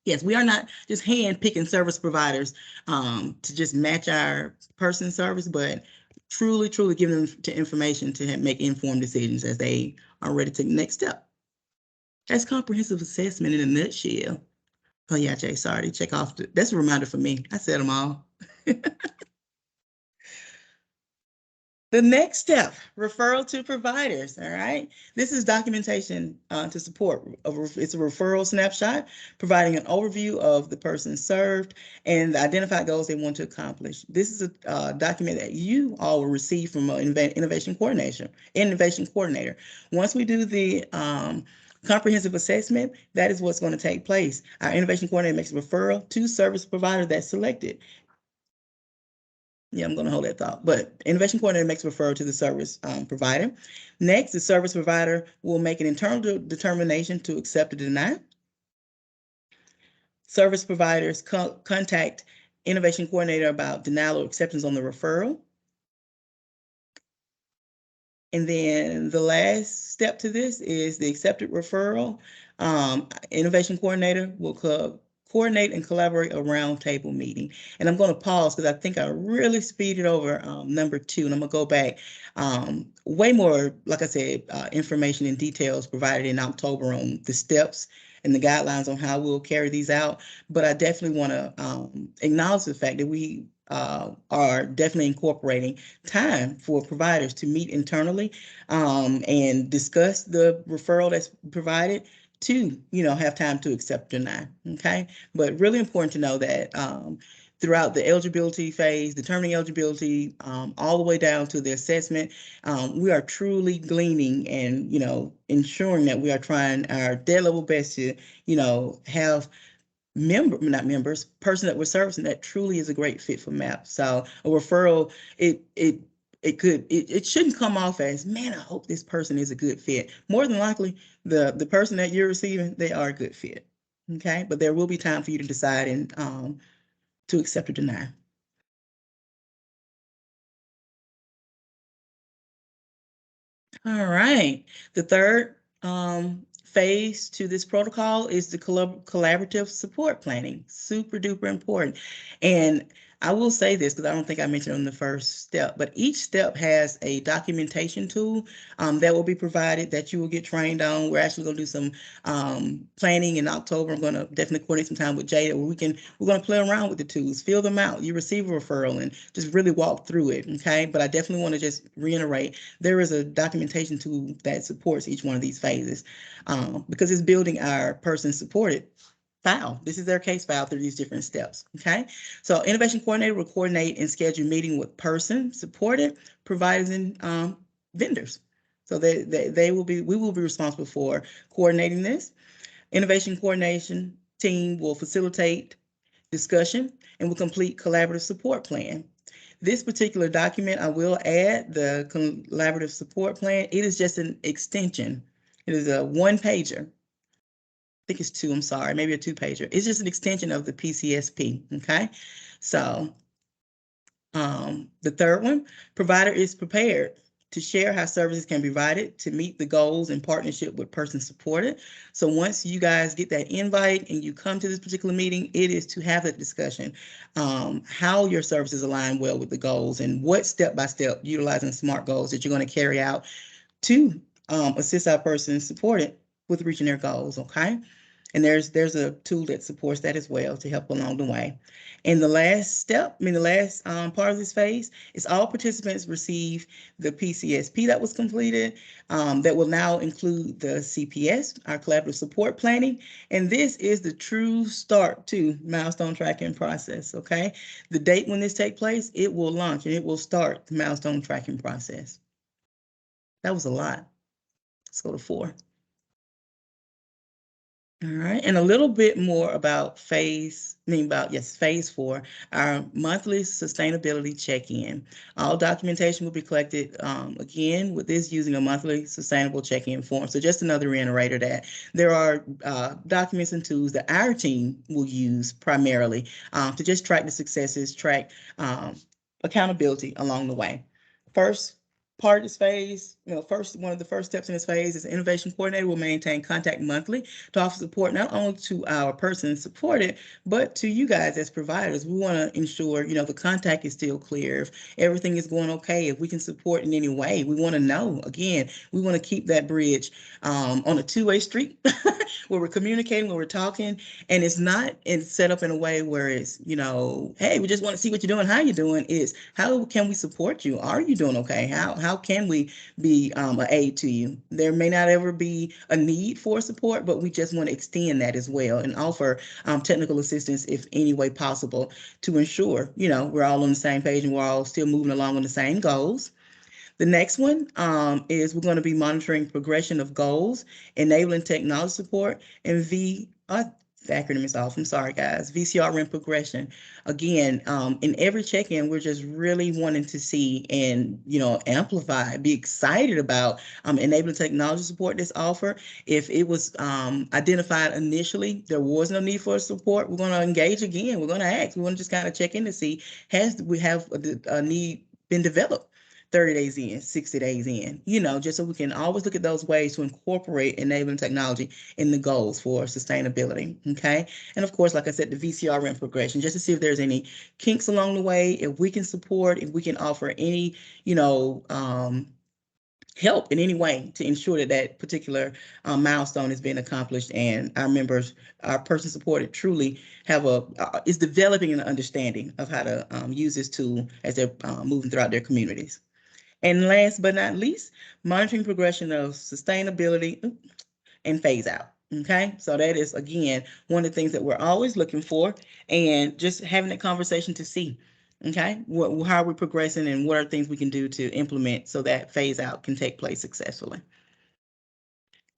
yes, we are not just hand picking service providers to just match our person service, but truly giving them to information to make informed decisions as they are ready to take the next step. That's comprehensive assessment in a nutshell. Oh yeah, Jay, sorry to check off. That's a reminder for me. I said them all. The next step, referral to providers, all right? This is documentation to support. It's a referral snapshot, providing an overview of the person served and the identified goals they want to accomplish. This is a document that you all will receive from an innovation coordinator. Once we do the comprehensive assessment, that is what's going to take place. Our innovation coordinator makes a referral to service provider that's selected. Yeah, I'm going to hold that thought. But innovation coordinator makes a referral to the service provider. Next, the service provider will make an internal determination to accept or deny. Service providers contact innovation coordinator about denial or acceptance on the referral. And then the last step to this is the accepted referral. Innovation coordinator will coordinate and collaborate a roundtable meeting. And I'm going to pause because I think I really speeded over number 2, and I'm going to go back. Way more, like I said, information and details provided in October on the steps and the guidelines on how we'll carry these out. But I definitely want to acknowledge the fact that we are definitely incorporating time for providers to meet internally and discuss the referral that's provided to, have time to accept or deny, okay? But really important to know that throughout the eligibility phase, determining eligibility, all the way down to the assessment, we are truly gleaning and, ensuring that we are trying our dead level best to, have person that we're servicing that truly is a great fit for MAP. So a referral, it shouldn't come off as, man, I hope this person is a good fit. More than likely, the person that you're receiving, they are a good fit. Okay, but there will be time for you to decide and to accept or deny. All right, the third phase to this protocol is the collaborative support planning. Super duper important. And I will say this because I don't think I mentioned on the first step, but each step has a documentation tool that will be provided that you will get trained on. We're actually going to do some planning in October. I'm going to definitely coordinate some time with Jada where we're going to play around with the tools, fill them out. You receive a referral and just really walk through it. Okay. But I definitely want to just reiterate, there is a documentation tool that supports each one of these phases because it's building our person supported file. This is their case file through these different steps. Okay. So innovation coordinator will coordinate and schedule meeting with person supported providers and vendors. So we will be responsible for coordinating this. Innovation coordination team will facilitate discussion and will complete collaborative support plan. This particular document, I will add the collaborative support plan. It is just an extension. It is a 1-pager. I think it's 2, I'm sorry, maybe a 2-pager. It's just an extension of the PCSP, okay? So the third one, provider is prepared to share how services can be provided to meet the goals in partnership with person supported. So once you guys get that invite and you come to this particular meeting, it is to have that discussion, how your services align well with the goals and what step-by-step utilizing SMART goals that you're going to carry out to assist our person supported with reaching their goals, okay? And there's a tool that supports that as well to help along the way. And the last step, the last part of this phase is all participants receive the PCSP that was completed, that will now include the CPS, our collaborative support planning. And this is the true start to milestone tracking process, okay? The date when this takes place, it will launch and it will start the milestone tracking process. That was a lot. Let's go to 4. All right, and a little bit more about phase 4, our monthly sustainability check-in. All documentation will be collected again with this using a monthly sustainable check-in form. So just another reiterator that there are documents and tools that our team will use primarily to just track the successes, track accountability along the way. First part of this phase, one of the first steps in this phase is innovation coordinator will maintain contact monthly to offer support not only to our person supported, but to you guys as providers. We want to ensure, the contact is still clear, if everything is going okay, if we can support in any way. We want to know. Again, we want to keep that bridge on a two-way street where we're communicating, where we're talking, and it's set up in a way where it's, hey, we just want to see what you're doing, how you're doing. Is how can we support you? Are you doing okay? How can we be an aid to you? There may not ever be a need for support, but we just want to extend that as well and offer technical assistance if any way possible to ensure, we're all on the same page and we're all still moving along on the same goals. The next one is we're going to be monitoring progression of goals, enabling technology support, and the acronym is off. I'm sorry, guys. VCRM progression. Again, in every check-in, we're just really wanting to see and, amplify, be excited about enabling technology support that's offered. If it was identified initially, there was no need for support, we're going to engage again. We're going to ask. We want to just kind of check in to see, we have a need been developed 30 days in, 60 days in, just so we can always look at those ways to incorporate enabling technology in the goals for sustainability, okay? And of course, like I said, the VCRM progression, just to see if there's any kinks along the way, if we can support, if we can offer any, help in any way to ensure that that particular milestone is being accomplished and our members, our person supported, truly have is developing an understanding of how to use this tool as they're moving throughout their communities. And last but not least, monitoring progression of sustainability and phase out. Okay, so that is, again, one of the things that we're always looking for, and just having that conversation to see, okay, how are we progressing and what are things we can do to implement so that phase out can take place successfully.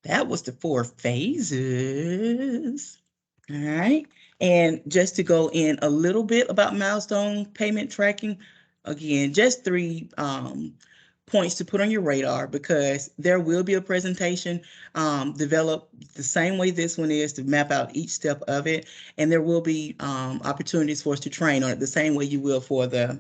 That was the 4 phases. All right, and just to go in a little bit about milestone payment tracking, again, just 3 points to put on your radar, because there will be a presentation developed the same way this one is to map out each step of it. And there will be opportunities for us to train on it the same way you will for the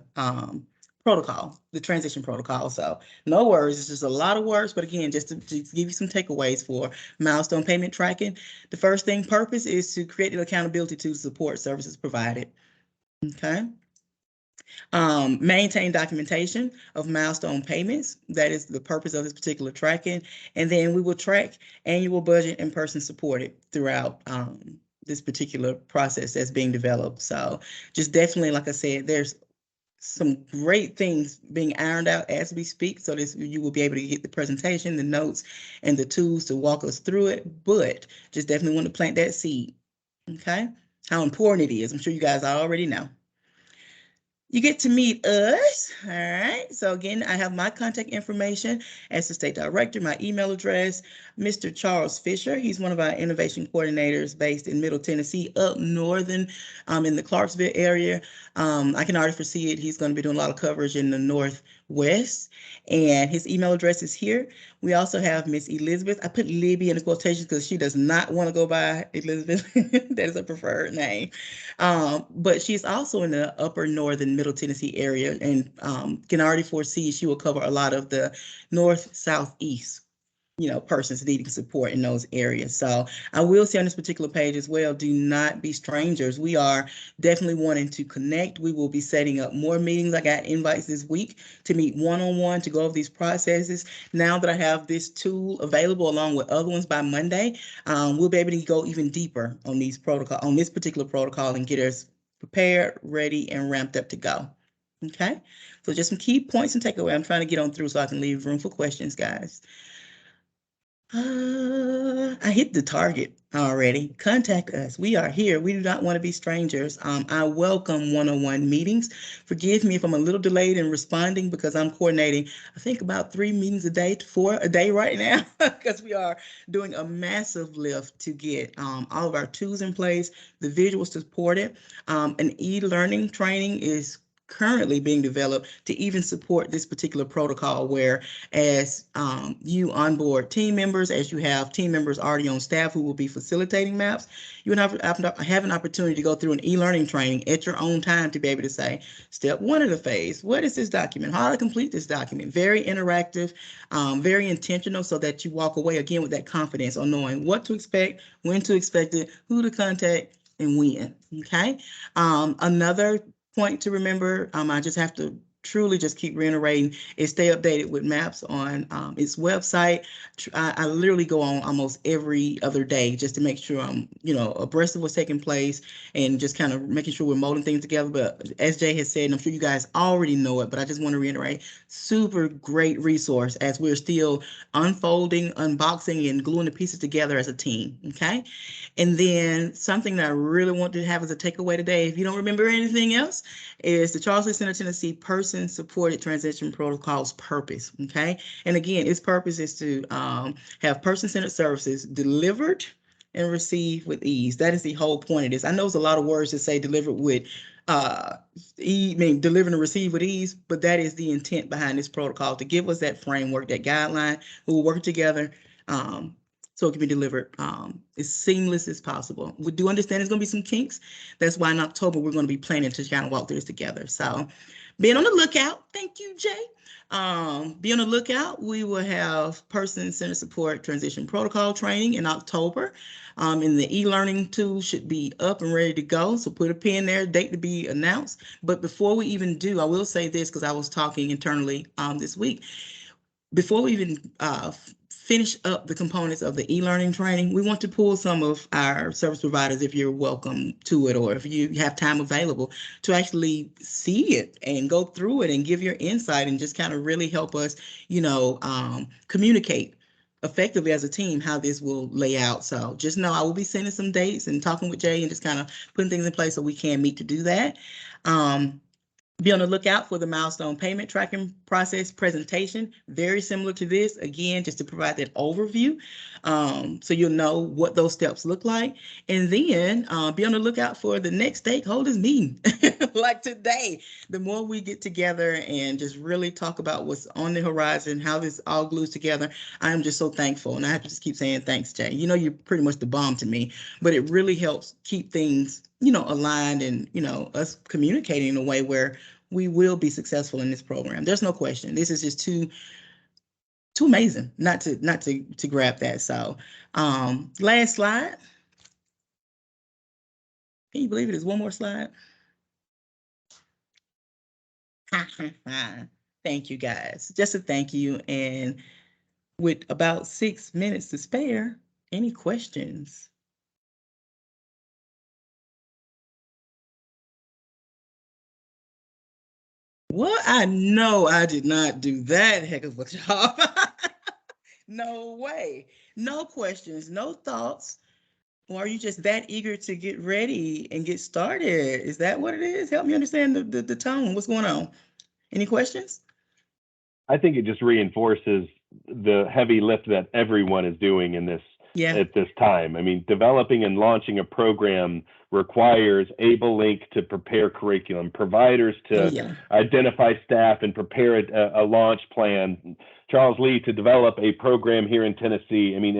protocol, the transition protocol. So no worries, it's just a lot of words, but again, just to give you some takeaways for milestone payment tracking. The first thing, purpose is to create an accountability to support services provided. Okay. Maintain documentation of milestone payments. That is the purpose of this particular tracking. And then we will track annual budget and person supported throughout this particular process that's being developed. So just definitely, like I said, there's some great things being ironed out as we speak. So you will be able to get the presentation, the notes, and the tools to walk us through it. But just definitely want to plant that seed. Okay, how important it is. I'm sure you guys already know. You get to meet us. All right. So again, I have my contact information as the state director, my email address, Mr. Charles Fisher. He's one of our innovation coordinators based in Middle Tennessee, up northern in the Clarksville area. I can already foresee it. He's going to be doing a lot of coverage in the Northwest, and his email address is here. We also have Miss Elizabeth. I put Libby in the quotations because she does not want to go by Elizabeth. That is a preferred name. But she's also in the upper northern Middle Tennessee area, and can already foresee she will cover a lot of the north, south, east, persons needing support in those areas. So I will say on this particular page as well, do not be strangers. We are definitely wanting to connect. We will be setting up more meetings. I got invites this week to meet one-on-one to go over these processes. Now that I have this tool available along with other ones by Monday, we'll be able to go even deeper on this particular protocol and get us prepared, ready, and ramped up to go. Okay, so just some key points and takeaway. I'm trying to get on through so I can leave room for questions, guys. I hit the target already. Contact us. We are here. We do not want to be strangers. I welcome one-on-one meetings. Forgive me if I'm a little delayed in responding because I'm coordinating, I think about 3 meetings a day to 4 a day right now because we are doing a massive lift to get all of our tools in place, the visuals supported. An e-learning training is currently being developed to even support this particular protocol where as you onboard team members, as you have team members already on staff who will be facilitating MAPS, you have an opportunity to go through an e-learning training at your own time to be able to say, step 1 of the phase, what is this document? How do I complete this document? Very interactive, very intentional so that you walk away again with that confidence on knowing what to expect, when to expect it, who to contact, and when, okay? Another point to remember, I just have to truly just keep reiterating is stay updated with MAPS on its website. I literally go on almost every other day just to make sure I'm, abreast of what's taking place and just kind of making sure we're molding things together. But as Jay has said, and I'm sure you guys already know it, but I just want to reiterate, super great resource as we're still unfolding, unboxing, and gluing the pieces together as a team, okay? And then something that I really want to have as a takeaway today, if you don't remember anything else, is the Charles Lee Center Tennessee Person-Supported Transition Protocol's purpose, okay? And again, its purpose is to have person-centered services delivered and received with ease. That is the whole point of this. I know it's a lot of words to say delivered with deliver and receive with ease, but that is the intent behind this protocol, to give us that framework, that guideline. We'll work together so it can be delivered as seamless as possible. We do understand there's going to be some kinks. That's why in October we're going to be planning to kind of walk through this together. So being on the lookout. Thank you, Jay. Be on the lookout. We will have person-centered support transition protocol training in October. And the e-learning tool should be up and ready to go. So put a pin there, date to be announced. But before we even do, I will say this because I was talking internally this week. Before we even finish up the components of the e-learning training, we want to pull some of our service providers, if you're welcome to it, or if you have time available, to actually see it and go through it and give your insight and just kind of really help us, communicate effectively as a team how this will lay out. So just know I will be sending some dates and talking with Jay and just kind of putting things in place so we can meet to do that. Be on the lookout for the milestone payment tracking process presentation, very similar to this, again, just to provide that overview so you'll know what those steps look like. And then be on the lookout for the next stakeholders meeting, like today. The more we get together and just really talk about what's on the horizon, how this all glues together, I'm just so thankful. And I have to just keep saying thanks, Jay. You're pretty much the bomb to me, but it really helps keep things aligned and, us communicating in a way where we will be successful in this program. There's no question. This is just too amazing not to grab that. So last slide. Can you believe it? There's one more slide. Thank you, guys. Just a thank you. And with about 6 minutes to spare, any questions? Well, I know I did not do that heck of a job. No way. No questions, no thoughts. Or are you just that eager to get ready and get started? Is that what it is? Help me understand the tone. What's going on? Any questions? I think it just reinforces the heavy lift that everyone is doing in this at this time. I mean, developing and launching a program requires AbleLink to prepare curriculum, providers to identify staff and prepare a launch plan, Charles Lee to develop a program here in Tennessee. I mean,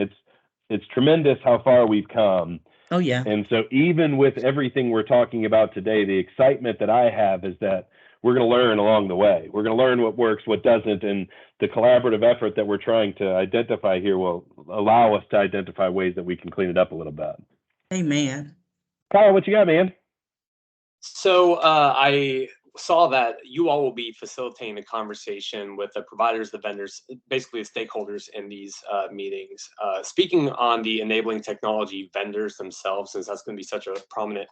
it's tremendous how far we've come. Oh, yeah. And so even with everything we're talking about today, the excitement that I have is that we're going to learn along the way. We're going to learn what works, what doesn't, and the collaborative effort that we're trying to identify here will allow us to identify ways that we can clean it up a little bit. Amen. Kyle, what you got, man? So I saw that you all will be facilitating the conversation with the providers, the vendors, basically the stakeholders in these meetings. Speaking on the enabling technology vendors themselves, since that's going to be such a prominent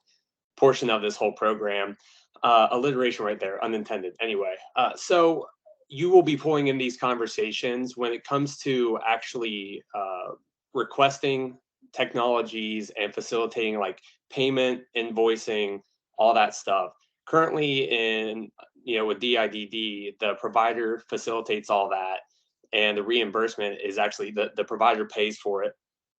portion of this whole program, alliteration right there, unintended. Anyway, so you will be pulling in these conversations when it comes to actually requesting technologies and facilitating like payment, invoicing, all that stuff. Currently with DIDD, the provider facilitates all that, and the reimbursement is actually the provider pays for it,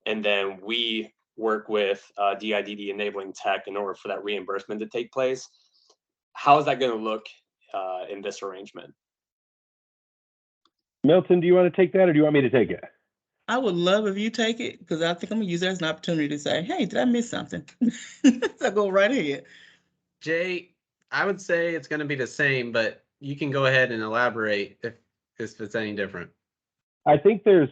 and then we work with DIDD enabling tech in order for that reimbursement to take place. How is that going to look in this arrangement? Milton, do you want to take that, or do you want me to take it? I would love if you take it, because I think I'm gonna use that as an opportunity to say, hey, did I miss something? So go right ahead. Jay, I would say it's going to be the same, but you can go ahead and elaborate if it's any different. I think there's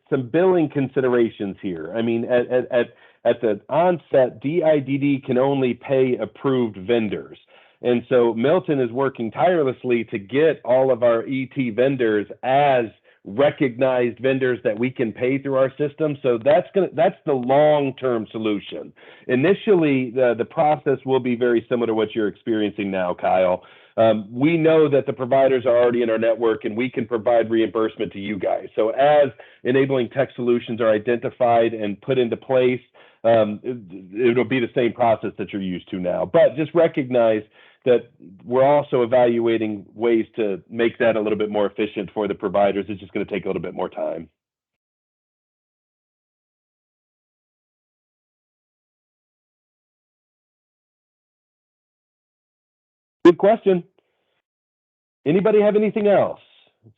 some billing considerations here. I mean, at the onset, DIDD can only pay approved vendors. And so Milton is working tirelessly to get all of our ET vendors as recognized vendors that we can pay through our system. So that's the long-term solution. Initially, the process will be very similar to what you're experiencing now, Kyle. We know that the providers are already in our network, and we can provide reimbursement to you guys. So as enabling tech solutions are identified and put into place, it'll be the same process that you're used to now. But just recognize that we're also evaluating ways to make that a little bit more efficient for the providers. It's just going to take a little bit more time. Good question. Anybody have anything else?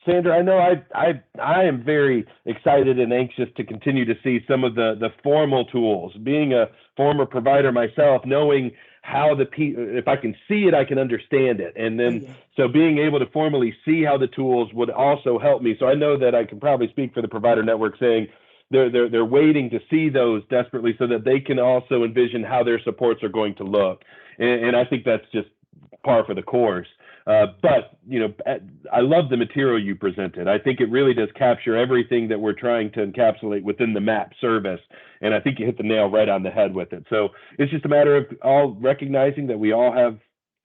Sandra, I know I am very excited and anxious to continue to see some of the formal tools. Being a former provider myself, knowing how if I can see it, I can understand it. And then, so being able to formally see how the tools would also help me. So I know that I can probably speak for the provider network saying they're waiting to see those desperately so that they can also envision how their supports are going to look. And I think that's just par for the course. But, I love the material you presented. I think it really does capture everything that we're trying to encapsulate within the MAP service. And I think you hit the nail right on the head with it. So it's just a matter of all recognizing that we all have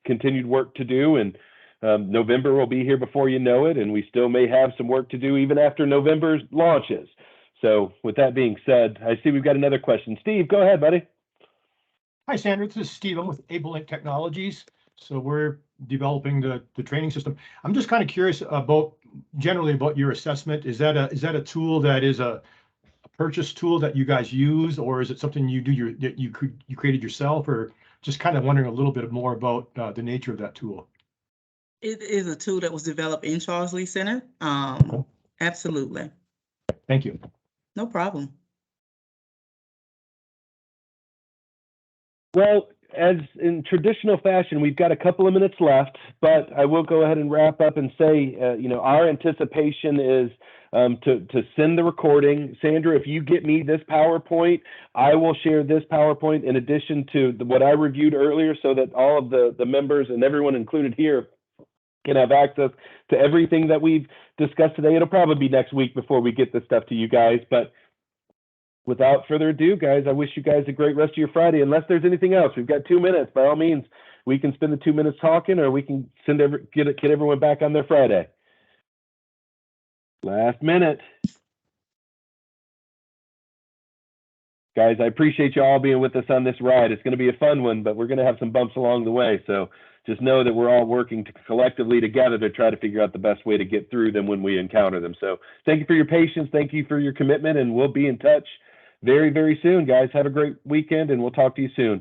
continued work to do. And November will be here before you know it. And we still may have some work to do even after November's launches. So with that being said, I see we've got another question. Steve, go ahead, buddy. Hi, Sandra. This is Steve. I'm with AbleLink Technologies. So we're developing the training system. I'm just kind of curious generally about your assessment. Is that a tool that is a purchase tool that you guys use, or is it something that you created yourself, or just kind of wondering a little bit more about the nature of that tool? It is a tool that was developed in Charles Lee Center. Absolutely. Thank you. No problem. Well, as in traditional fashion, we've got a couple of minutes left, but I will go ahead and wrap up and say, our anticipation is to send the recording. Sandra, if you get me this PowerPoint, I will share this PowerPoint in addition to what I reviewed earlier, so that all of the members and everyone included here can have access to everything that we've discussed today. It'll probably be next week before we get this stuff to you guys, but without further ado, guys, I wish you guys a great rest of your Friday. Unless there's anything else, we've got 2 minutes. By all means, we can spend the 2 minutes talking, or we can get everyone back on their Friday. Last minute. Guys, I appreciate you all being with us on this ride. It's going to be a fun one, but we're going to have some bumps along the way. So just know that we're all working collectively together to try to figure out the best way to get through them when we encounter them. So thank you for your patience. Thank you for your commitment, and we'll be in touch very, very soon, guys. Have a great weekend, and we'll talk to you soon.